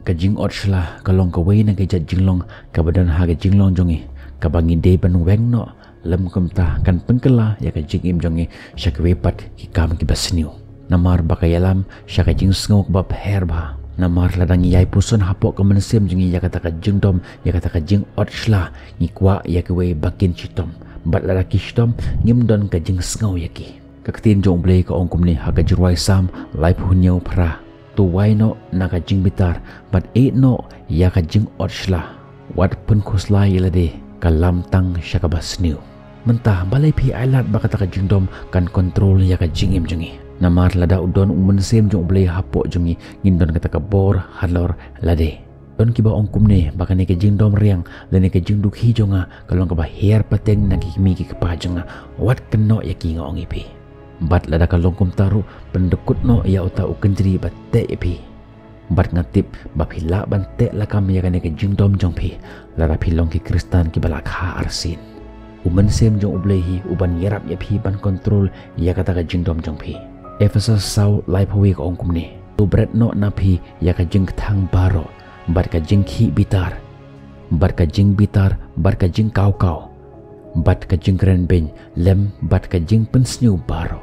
ka jing ot shla ka long ka wei na ka jat jinglong ka badan ha ka jinglong jongi ka bangi de ban weng no lam kumta kan pengkela ya ka jing im jongi syak wepat ki kam ki basniu namar bakayalam syaka jing sngok bab herba namar ladang yai puson hapok ka mensem jongi ya kata ka jingdom ya kata ka jing ot shla ni kwa ya ka wei bakin chitom bat ladaki chitom ngimdon ka jing sngau yaki ka ktin jong blei ka ongkum ni ha ka jirwai sam lai punyau pra tu wai no na ka jing bitar bat e no ya ka jing ot shla wat pun khusla yelade kalam tang syaka basniu mentah balai pi ailat bakata ka jingdom kan kontrol ya ka jing im jongi namar lada udon umensem jong blei hapok jongi ngindon kata ka bor halor lade don kiba ongkum ne bakane ke jingdom riang lene ke jingduk hi jonga kalong ka ba her pateng na ki mi ki pa jonga wat keno ya ki ngong ipi bat lada kalong kum taru pendekut no ya uta ukenjri batte ipi bat ngatip bapila bante lakam ya kane ke jingdom jong pi lara pilong ki kristan ki balak ha arsin umensem jong ublehi uban yerap ya pi ban kontrol ya kata ka jingdom jong pi Ephesus sau lai pawi ka ongkum ni tu bret no na pi ya ka jing thang baro bat ka jing khi bitar bat ka jing bitar bat ka jing kau kau bat ka jing kren ben lem bat ka jing pensnyu baro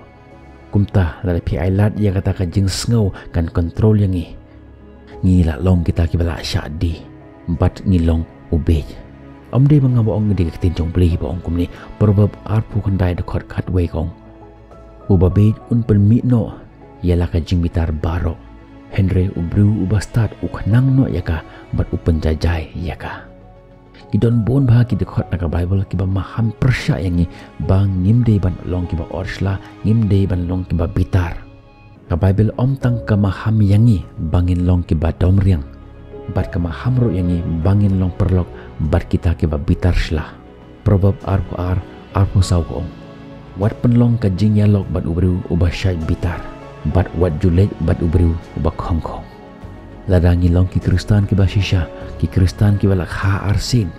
kumta la pi ailat ya kata ka jing sngo kan kontrol yang ngi la long kita ki bala syadi bat ngilong ubej Omde mengabo ong di ketin jong beli ba ong kumni perbab arpu kandai dekot kat wei kong ubabed un permit no yala ka jing bitar baro Henry ubru ubastat uknang no yaka bat upenjajai yaka kidon bon bah ki dekot na ka Bible ki ba maham persya yangi bang ngimde ban long ki ba orsla ngimde ban long ki ba bitar ka Bible om tang ka maham yangi bangin long ki ba dom riang bat ka maham ro yangi bangin long perlok bat kita ke bitar shlah probab arpu sau ko wat penlong ka jing yalok bat ubru ubah syai bitar bat wat julej bat ubru ubah khongkhong ladangi long ki kristan ke basisha ki kristan ki balak ha arsin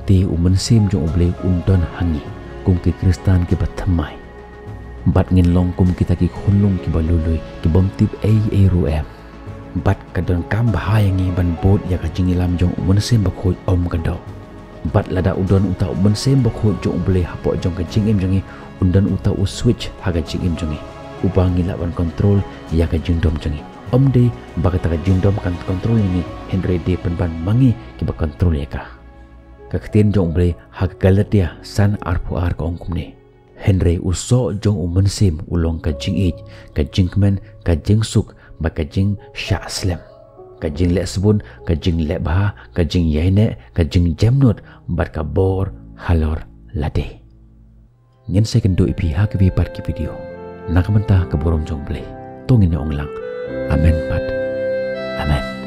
ti umensim jong uble undon hangi kum ki kristan ki bathamai bat ngin long kum kita ki khunlung ki balului ki bomtip ruem bat kadon kam bahayangi ban bot ya ka jingilam jong umensim bakhoi om kado bat lada udon uta umensim bakhoi jong boleh hapok jong ka jingim jongi undan uta switch haga jingim jongi ubangi lawan kontrol ya ka jingdom jongi om de bakata ka jingdom kan kontrol ini Henry de penban mangi ki ba kontrol ya ka kaktin jong boleh haga galatia san arpu ka ongkum ne Henry uso jong umensim ulong ka jingij ka jingmen ka jingsuk bakajing syaslam kajing lek sebun kajing lek bah kajing yaine kajing jamnut bat ka bor halor lade ngin second do ipi ha ki par ki video nak mentah ke borom jong ble tongin onglang amen pat amen